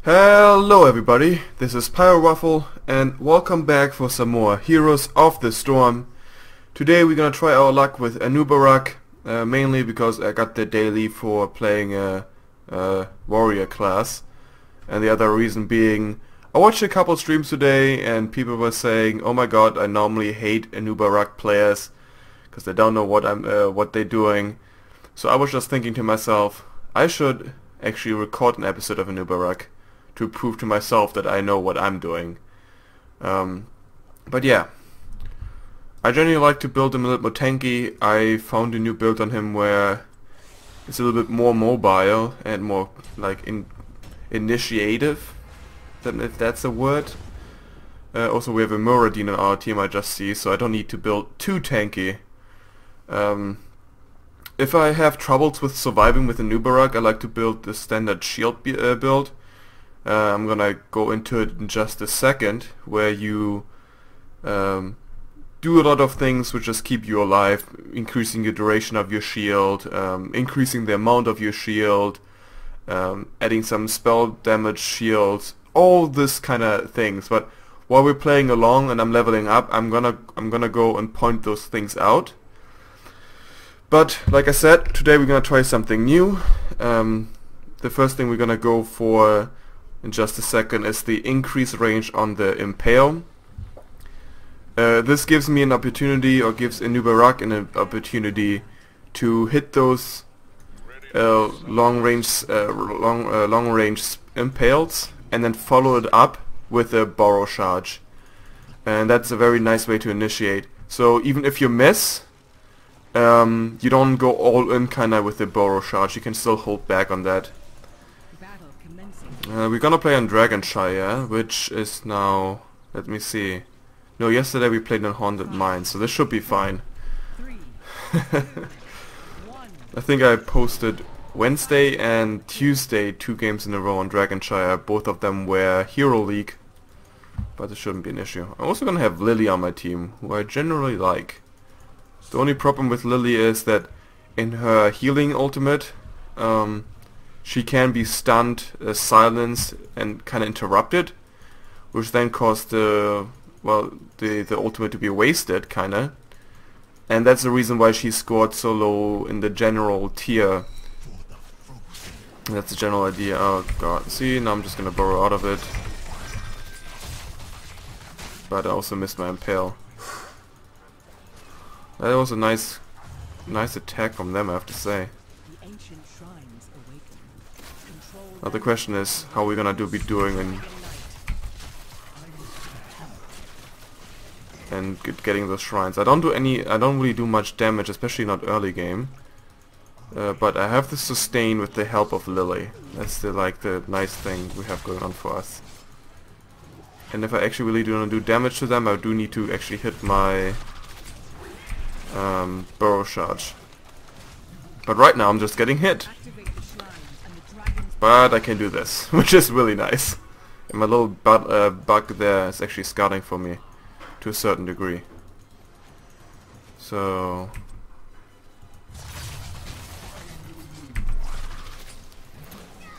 Hello everybody, this is PyroWaffel and welcome back for some more Heroes of the Storm. Today we're gonna try our luck with Anub'arak, mainly because I got the daily for playing a warrior class, and the other reason being I watched a couple streams today and people were saying, oh my god, I normally hate Anub'arak players because they don't know what they're doing. So I was just thinking to myself, I should actually record an episode of Anub'arak to prove to myself that I know what I'm doing. But yeah, I generally like to build him a little more tanky. I found a new build on him where it's a little bit more mobile and more like initiative, if that's a word. Also we have a Muradin on our team I just see, so I don't need to build too tanky. If I have troubles with surviving with Anub'arak, I like to build the standard shield build. I'm gonna go into it in just a second, where you do a lot of things which just keep you alive, increasing the duration of your shield, increasing the amount of your shield, adding some spell damage shields, all this kind of things. But while we're playing along and I'm leveling up, I'm gonna go and point those things out. But like I said, today we're gonna try something new. The first thing we're gonna go for in just a second is the increased range on the Impale. This gives me an opportunity, or gives Anub'arak an opportunity to hit those long range impales and then follow it up with a borrow charge, and that's a very nice way to initiate. So even if you miss, you don't go all in kinda with the borrow charge, you can still hold back on that. We're gonna play on Shire, which is now, let me see. No, yesterday we played on Haunted Mines, so this should be fine. I think I posted Wednesday and Tuesday 2 games in a row on Shire. Both of them were Hero League, but it shouldn't be an issue. I'm also gonna have Lily on my team, who I generally like. The only problem with Lily is that in her healing ultimate, she can be stunned, silenced, and kind of interrupted, which then caused the ultimate to be wasted, kinda. And that's the reason why she scored so low in the general tier. That's the general idea. Oh god, see, now I'm just gonna borrow out of it. But I also missed my Impale. That was a nice attack from them, I have to say. Now the question is how we're gonna be doing and getting those shrines. I don't really do much damage, especially not early game. But I have the sustain with the help of Lily. That's the nice thing we have going on for us. And if I actually really do want to do damage to them, I do need to actually hit my burrow charge. But right now I'm just getting hit. But I can do this, which is really nice. And my little bug there is actually scouting for me to a certain degree. So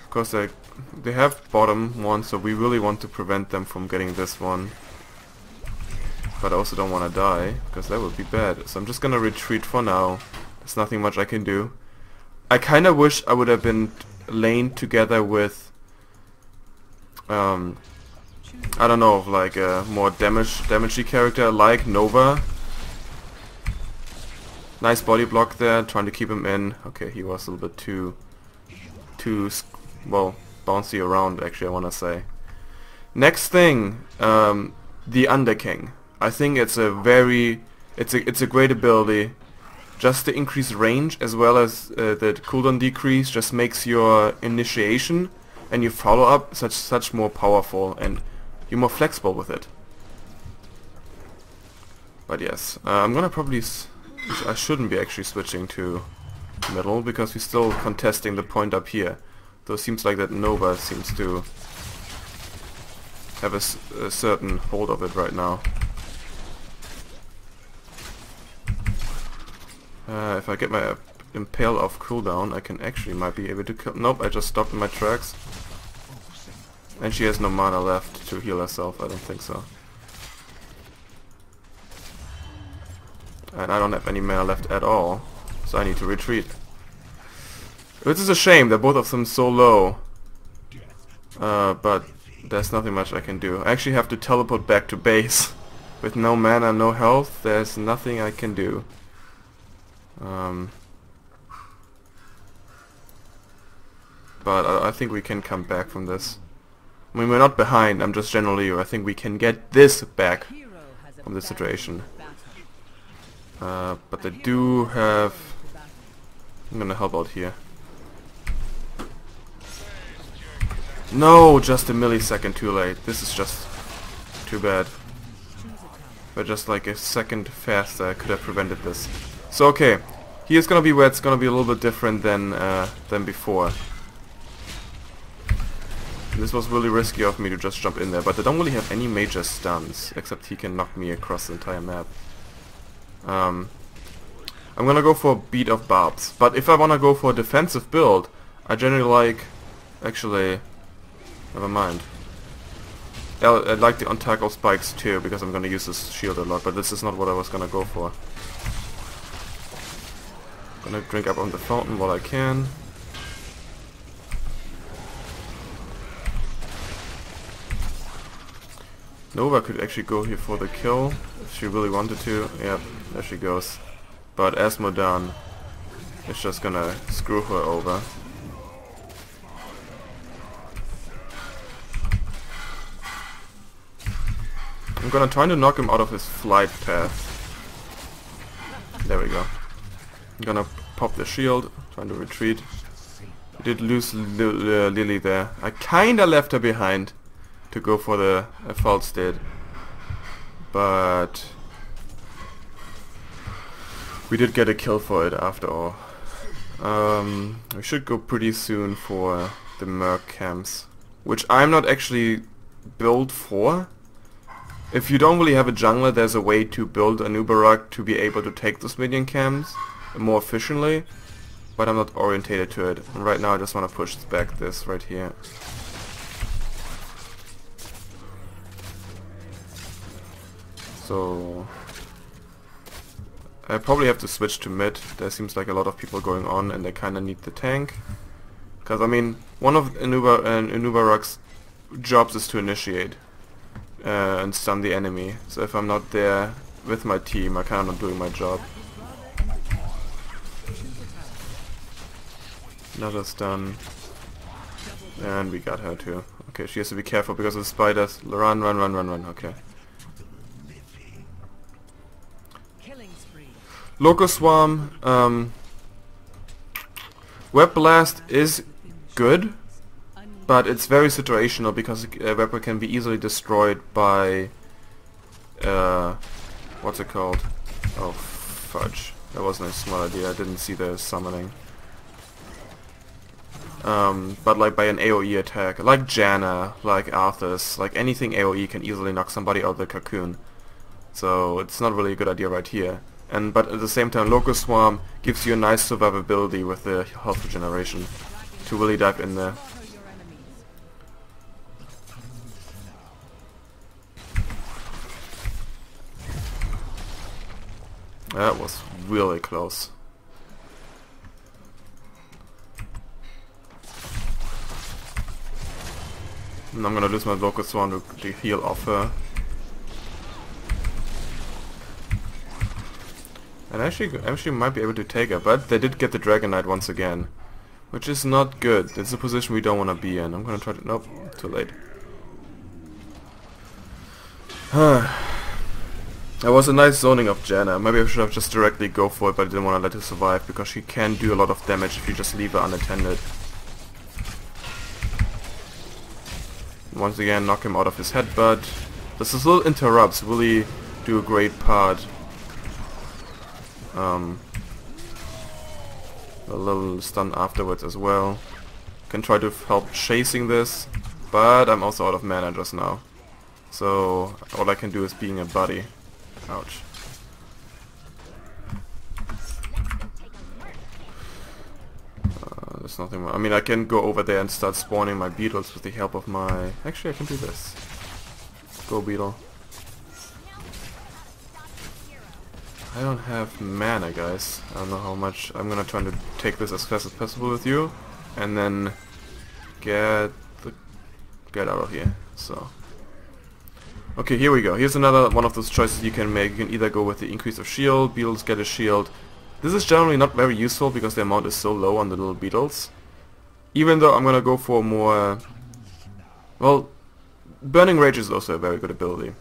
of course they have bottom one, so we really want to prevent them from getting this one. But I also don't want to die, because that would be bad. So I'm just gonna retreat for now. There's nothing much I can do. I kinda wish I would have been lane together with I don't know, like a more damagey character like Nova. Nice body block there, trying to keep him in. Okay, he was a little bit too well, bouncy around, actually, I wanna say. Next thing, the Underking. I think it's a great ability. Just the increased range as well as the cooldown decrease just makes your initiation and your follow-up such more powerful, and you're more flexible with it. But yes, I'm gonna probably I shouldn't be actually switching to middle, because we're still contesting the point up here. Though it seems like that Nova seems to have a certain hold of it right now. If I get my Impale off cooldown, I can actually might be able to kill. Nope, I just stopped in my tracks. And she has no mana left to heal herself, I don't think so. And I don't have any mana left at all, so I need to retreat. Which is a shame, they're both of them so low. But there's nothing much I can do. I actually have to teleport back to base. With no mana, no health, there's nothing I can do. But I think we can come back from this. I mean, we're not behind, I'm just generally, I think we can get this back from this situation. But they do have... I'm gonna help out here. No, just a millisecond too late. This is just too bad. But just like a second faster I could have prevented this. So okay, here's gonna be where it's gonna be a little bit different than before. This was really risky of me to just jump in there, but I don't really have any major stuns, except he can knock me across the entire map. I'm gonna go for a beat of barbs, but if I wanna go for a defensive build, I generally like... Actually, never mind. I like the on-tackle spikes too, because I'm gonna use this shield a lot, but this is not what I was gonna go for. Gonna drink up on the fountain while I can. Nova could actually go here for the kill, if she really wanted to. Yep, there she goes. But Asmodan is just gonna screw her over. I'm gonna try to knock him out of his flight path. There we go. I'm gonna pop the shield, trying to retreat. I did lose Lily there. I kinda left her behind to go for the false state, but we did get a kill for it after all. We should go pretty soon for the Merc camps, which I'm not actually built for. If you don't really have a jungler, there's a way to build Anub'arak to be able to take those minion camps more efficiently, but I'm not orientated to it. And right now I just want to push back this right here. So I probably have to switch to mid. There seems like a lot of people going on and they kinda need the tank. Because I mean, one of Anub'arak's jobs is to initiate and stun the enemy. So if I'm not there with my team, I'm kinda not doing my job. Another stun. And we got her too. Okay, she has to be careful because of the spiders. Run, run, run, run, run. Okay. Locust Swarm, Web Blast is good, but it's very situational because Webber can be easily destroyed by, what's it called? Oh, fudge. That wasn't a smart idea, I didn't see the summoning. But like by an AoE attack, like Janna, like Arthas, like anything AoE can easily knock somebody out of the cocoon. So it's not really a good idea right here. But at the same time, Locust Swarm gives you a nice survivability with the health regeneration to really dive in there. That was really close. And I'm gonna lose my Locust Swarm to heal off her. And actually might be able to take her, but they did get the Dragon Knight once again, which is not good. It's a position we don't want to be in. I'm gonna try to... Nope, too late. That was a nice zoning of Janna. Maybe I should have just directly go for it, but I didn't want to let her survive, because she can do a lot of damage if you just leave her unattended. Once again, knock him out of his headbutt. This little interrupts really do a great part. A little stun afterwards as well. Can try to help chasing this, but I'm also out of mana just now. So all I can do is being a buddy. Ouch. there's nothing more. I mean, I can go over there and start spawning my beetles with the help of my... Actually, I can do this. Go beetle. I don't have mana, guys. I don't know how much. I'm gonna try to take this as fast as possible with you, and then get out of here. So, okay, here we go. Here's another one of those choices you can make. You can either go with the increase of shield. Beetles get a shield. This is generally not very useful because the amount is so low on the little beetles. Even though I'm gonna go for more... Well, Burning Rage is also a very good ability.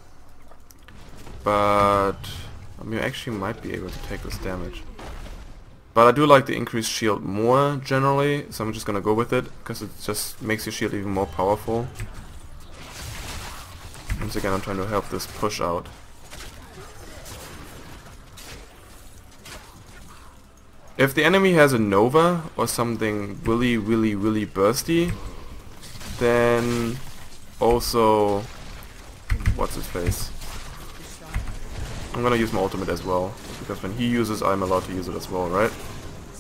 But... I mean, I actually might be able to take this damage. But I do like the increased shield more, generally, so I'm just gonna go with it, because it just makes your shield even more powerful. Once again, I'm trying to help this push out. If the enemy has a Nova, or something really bursty, then also... What's his face? I'm gonna use my ultimate as well, because when he uses, I'm allowed to use it as well, right?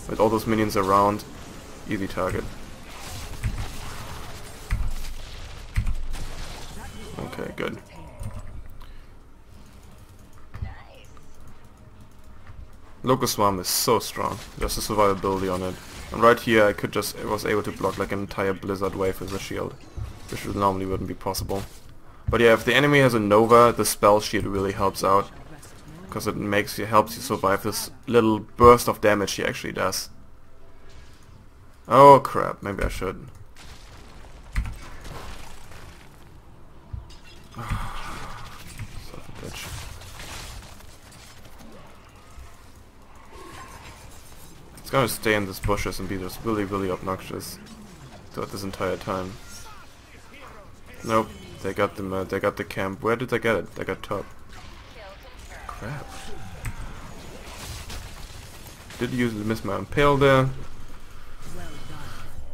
With all those minions around, easy target. Okay, good. Locust Swarm is so strong. There's a survivability on it. And right here I was able to block like an entire blizzard wave with a shield, which normally wouldn't be possible. But yeah, if the enemy has a Nova, the spell shield really helps out, because it helps you survive this little burst of damage he actually does. Oh crap, maybe I should. Son of a bitch. It's gonna stay in these bushes and be just really obnoxious throughout this entire time. Nope, they got the camp. Where did they get it? They got top. Crap. Did usually miss my impale there.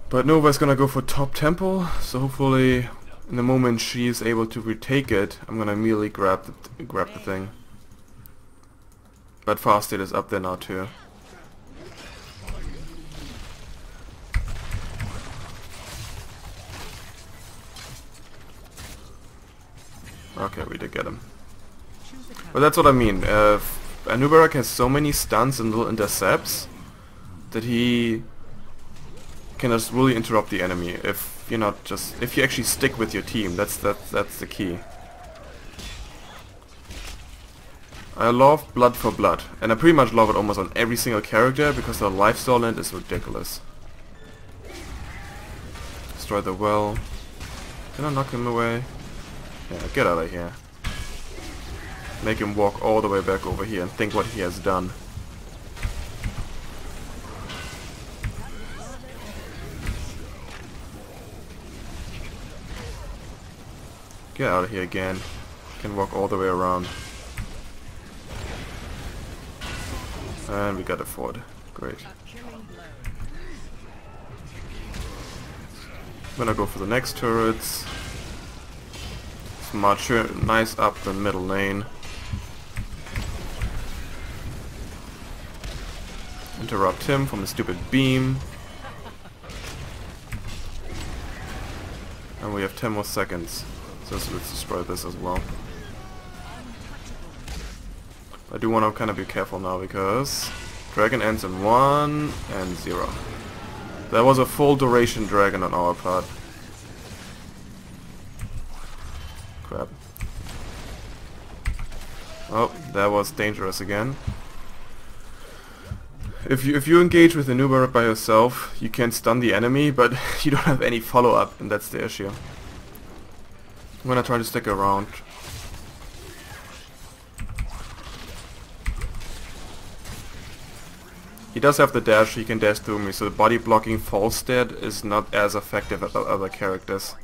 But Nova's gonna go for top temple, so hopefully in the moment she's able to retake it, I'm gonna immediately grab the thing. But fast state is up there now too. Okay, we did get him. But that's what I mean. Anub'arak has so many stuns and little intercepts that he can just really interrupt the enemy if you actually stick with your team. That's the key. I love blood for blood, and I pretty much love it almost on every single character because the lifesteal land is ridiculous. Destroy the well. Can I knock him away? Yeah, get out of here. Make him walk all the way back over here and think what he has done. Get out of here again. Can walk all the way around. And we got a fort. Great. I'm gonna go for the next turrets. March nice up the middle lane. Interrupt him from a stupid beam. And we have 10 more seconds. So let's destroy this as well. I do want to kind of be careful now because dragon ends in 1 and 0. That was a full duration dragon on our part. Crap. Oh, that was dangerous again. If you engage with Anub'arak by yourself, you can stun the enemy, but you don't have any follow-up, and that's the issue. I'm gonna try to stick around. He does have the dash, he can dash through me, so the body blocking false dead is not as effective as other characters.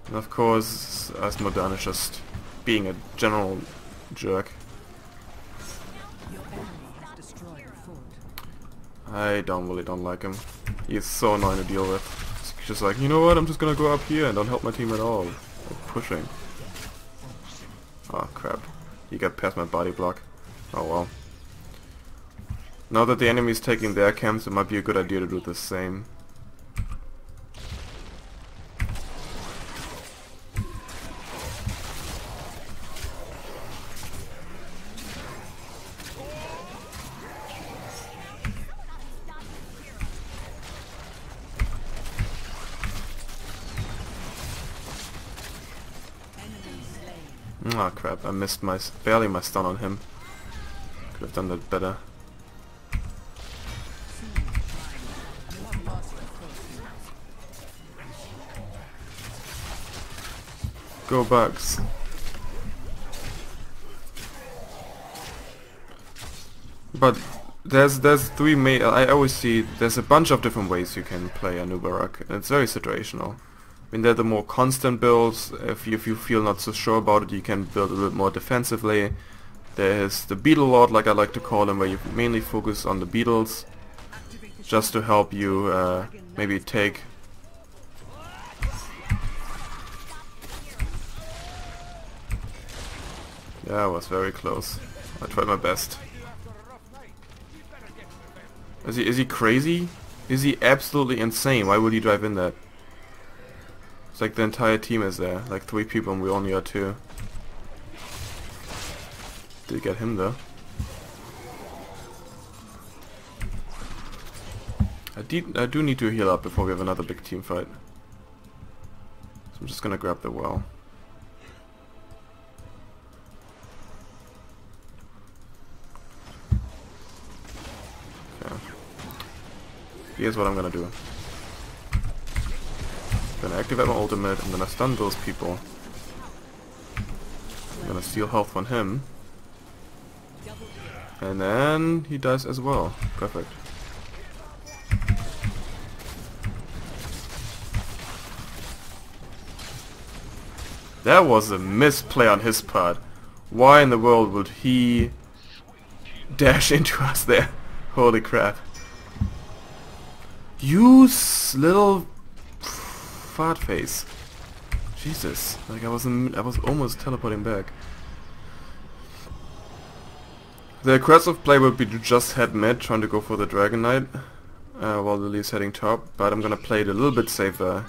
And of course, Asmodan is just being a general jerk. I really don't like him. He's so annoying to deal with. He's just like, you know what, I'm just gonna go up here and don't help my team at all. Like pushing. Oh crap. He got past my body block. Oh well. Now that the enemy is taking their camps, it might be a good idea to do the same. Ah, crap, I missed barely my stun on him. Could have done that better. Go bugs. But there's three main. I always see there's a bunch of different ways you can play Anub'arak, and it's very situational. I mean, they're the more constant builds. If you feel not so sure about it, you can build a little bit more defensively. There's the Beetle Lord, like I like to call him, where you mainly focus on the beetles, just to help you maybe take. Yeah, I was very close. I tried my best. Is he crazy? Is he absolutely insane? Why would he drive in that? It's like the entire team is there, like 3 people and we only are 2. Did get him though. I do need to heal up before we have another big team fight. So I'm just gonna grab the well. Okay. Here's what I'm gonna do. I'm gonna activate my ultimate, I'm gonna stun those people. I'm gonna steal health from him. And then he dies as well. Perfect. That was a misplay on his part. Why in the world would he dash into us there? Holy crap. You little fart face. Jesus. Like I was almost teleporting back. The aggressive play would be to just head mid, trying to go for the Dragon Knight, while Lily's heading top, but I'm gonna play it a little bit safer.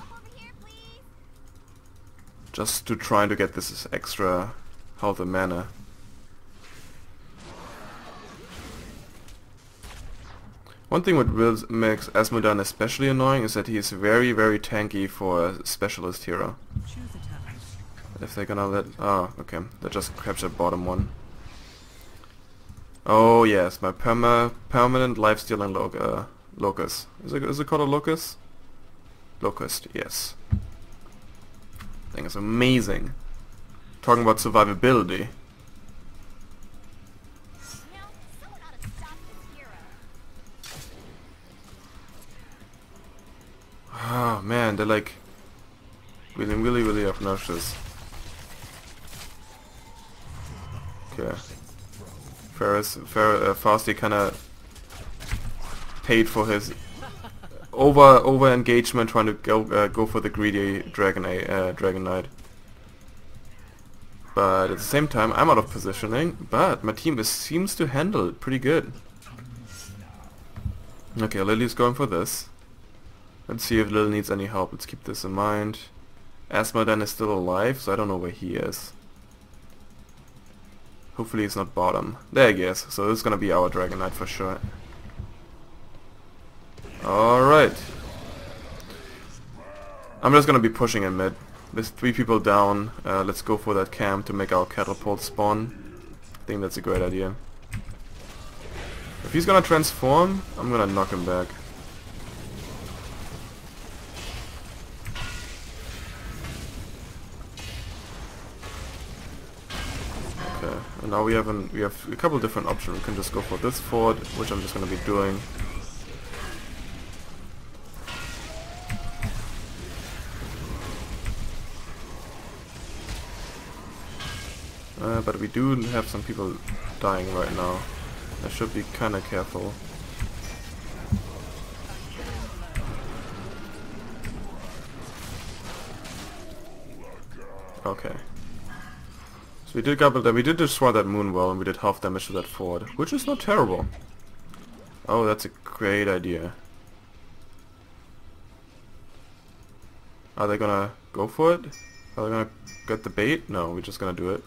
Just to try to get this extra health and mana. One thing what makes Asmodan especially annoying is that he is very, very tanky for a specialist hero. If they're gonna let... Oh, okay. They just captured bottom one. Oh yes, my permanent life-stealing locust. Is it called a locust? Locust, yes. Thing is amazing. Talking about survivability. Oh man, they're like really obnoxious. Okay. Fasty kinda paid for his over engagement, trying to go for the greedy Dragon Knight. But at the same time, I'm out of positioning, but my team seems to handle it pretty good. Okay, Lily's going for this. Let's see if Lil needs any help. Let's keep this in mind. Asmodan is still alive, so I don't know where he is. Hopefully he's not bottom. There he is. So this is gonna be our Dragon Knight for sure. Alright. I'm just gonna be pushing in mid. There's 3 people down. Let's go for that camp to make our catapult spawn. I think that's a great idea. If he's gonna transform, I'm gonna knock him back. Okay, and now we have a couple different options. We can just go for this fort, which I'm just gonna be doing. But we do have some people dying right now. I should be kinda careful. Okay. So we did destroy that moon well, and we did half damage to that fort, which is not terrible. Oh, that's a great idea. Are they gonna go for it? Are they gonna get the bait? No, we're just gonna do it.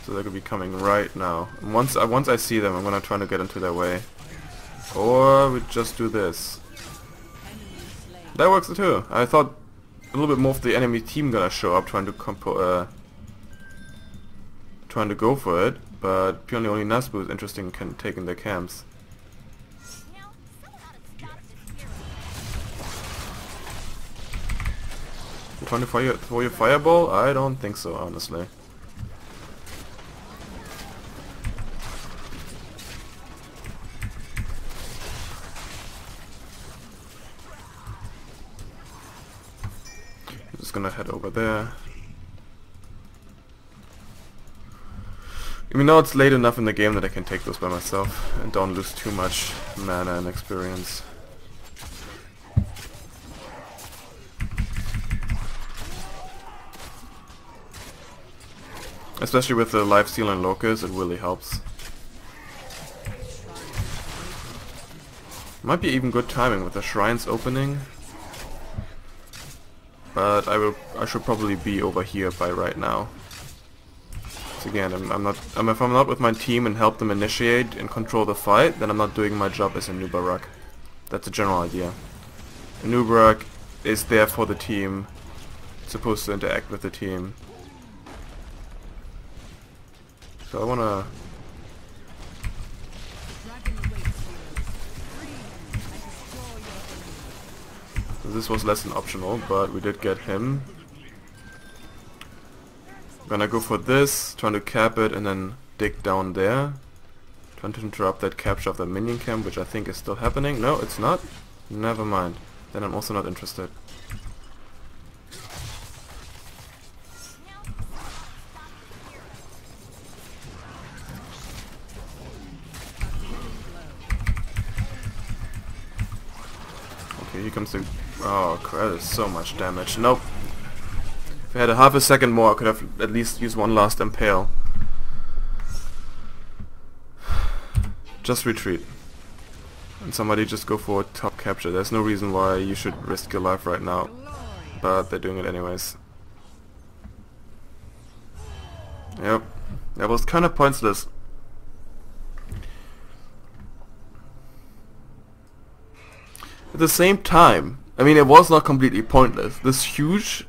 So they could be coming right now. And once I see them, I'm gonna try to get into their way. Or we just do this. That works too. I thought a little bit more of the enemy team gonna show up trying to go for it, but purely only Nazbu is interested in taking their camps. You trying to throw your fireball? I don't think so, honestly. I'm just gonna head over there. Even though it's late enough in the game that I can take those by myself and don't lose too much mana and experience. Especially with the lifesteal and Locust, it really helps. Might be even good timing with the shrines opening. But I should probably be over here by right now. So again, if I'm not with my team and help them initiate and control the fight, then I'm not doing my job as Anub'arak. That's the general idea. Anub'arak is there for the team, supposed to interact with the team. So I wanna... This was less than optional, but we did get him. Gonna go for this, trying to cap it and then dig down there. Trying to interrupt that capture of the minion camp, which I think is still happening. No, it's not. Never mind. Then I'm also not interested. Okay, here comes the... Oh, crap, that is so much damage. Nope. If I had a half a second more, I could have at least used one last impale. Just retreat. And somebody just go for a top capture. There's no reason why you should risk your life right now. But they're doing it anyways. Yep. That was kind of pointless. At the same time, I mean, it was not completely pointless. This huge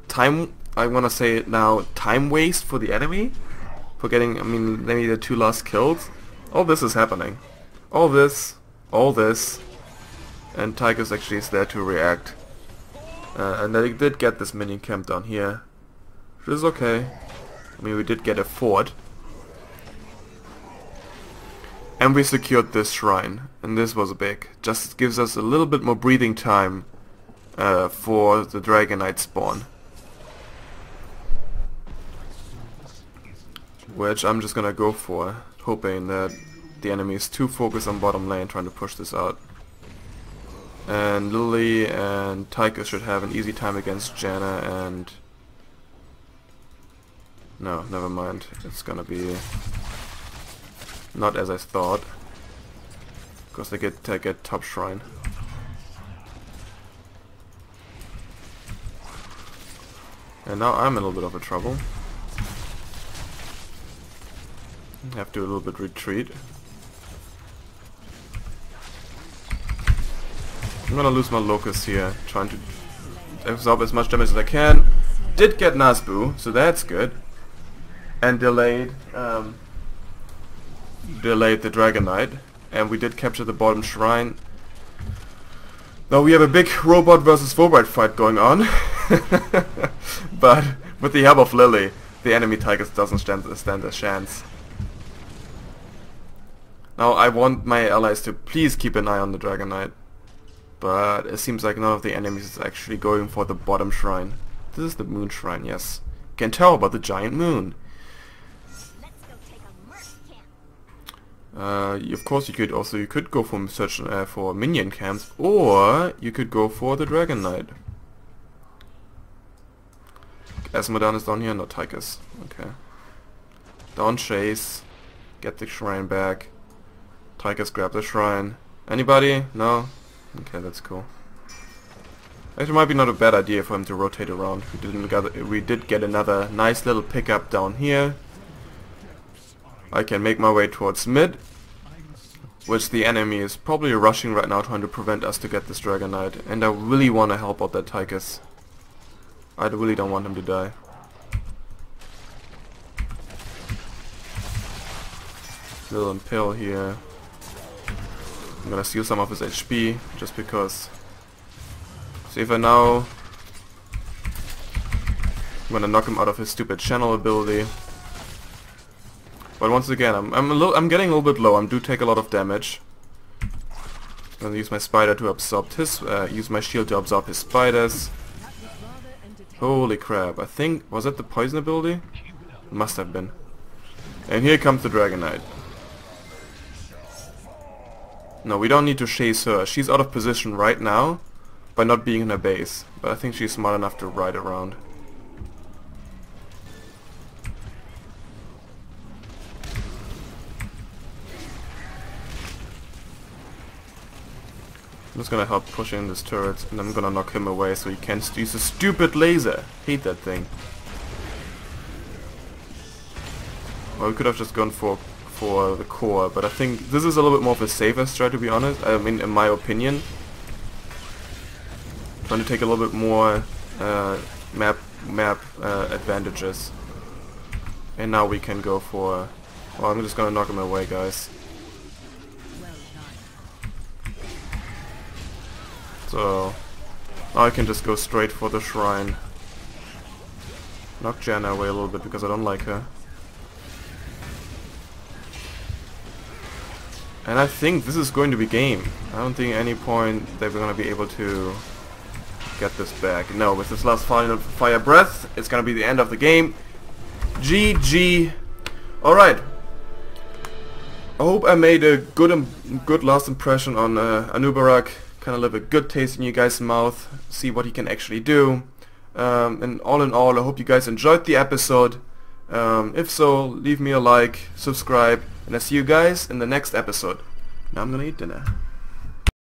time, I want to say it now, time waste for the enemy. For getting, I mean, maybe the 2 last kills. All this is happening. All this, and Tychus actually is there to react. And they did get this minion camp down here. Which is okay. I mean, we did get a fort. And we secured this shrine. And this was big. Just gives us a little bit more breathing time for the Dragonite spawn. Which I'm just gonna go for, hoping that the enemy is too focused on bottom lane trying to push this out. And Lily and Tychus should have an easy time against Janna and... No, never mind. It's gonna be not as I thought. Because they get top shrine. And now I'm in a little bit of a trouble. Have to a little bit retreat. I'm gonna lose my Locust here, trying to absorb as much damage as I can. Did get Nazbu, so that's good. And delayed the Dragonite. And we did capture the bottom shrine. Now we have a big robot versus Fulbright fight going on. But with the help of Lily, the enemy Tigers doesn't stand a chance. Now I want my allies to please keep an eye on the Dragonite. But it seems like none of the enemies is actually going for the bottom shrine. This is the moon shrine, yes. Can tell about the giant moon. Of course you could go for search for minion camps, or you could go for the Dragonite. Asmodan is down here, not Tychus. Okay. Don't chase. Get the shrine back. Tigers grab the shrine. Anybody? No? Okay, that's cool. Actually, might be not a bad idea for him to rotate around. We did get another nice little pickup down here. I can make my way towards mid, which the enemy is probably rushing right now, trying to prevent us to get this Dragon Knight. And I really want to help out that Tigers. I really don't want him to die. Little Impale here. I'm gonna steal some of his HP, just because. See if I now... I'm gonna knock him out of his stupid channel ability. But once again, I'm getting a little bit low. I do take a lot of damage. I'm gonna use my spider to absorb his... use my shield to absorb his spiders. Holy crap, I think... Was that the poison ability? Must have been. And here comes the Dragon Knight. No, we don't need to chase her. She's out of position right now by not being in her base. But I think she's smart enough to ride around. I'm just gonna help push in this turret, and I'm gonna knock him away so he can't use a stupid laser. Hate that thing. Well, we could have just gone for the core, but I think this is a little bit more of a safer strat, to be honest. I mean, in my opinion, trying to take a little bit more map advantages. And now we can go for... Well, I'm just gonna knock him away, guys. So now I can just go straight for the shrine. Knock Janna away a little bit because I don't like her. And I think this is going to be game. I don't think at any point that we're going to be able to get this back. No, with this last final fire breath, it's going to be the end of the game. GG. Alright. I hope I made a good last impression on Anub'arak. Kind of leave a good taste in you guys' mouth. See what he can actually do. And all in all, I hope you guys enjoyed the episode. If so, leave me a like, subscribe, and I'll see you guys in the next episode. Now I'm gonna eat dinner.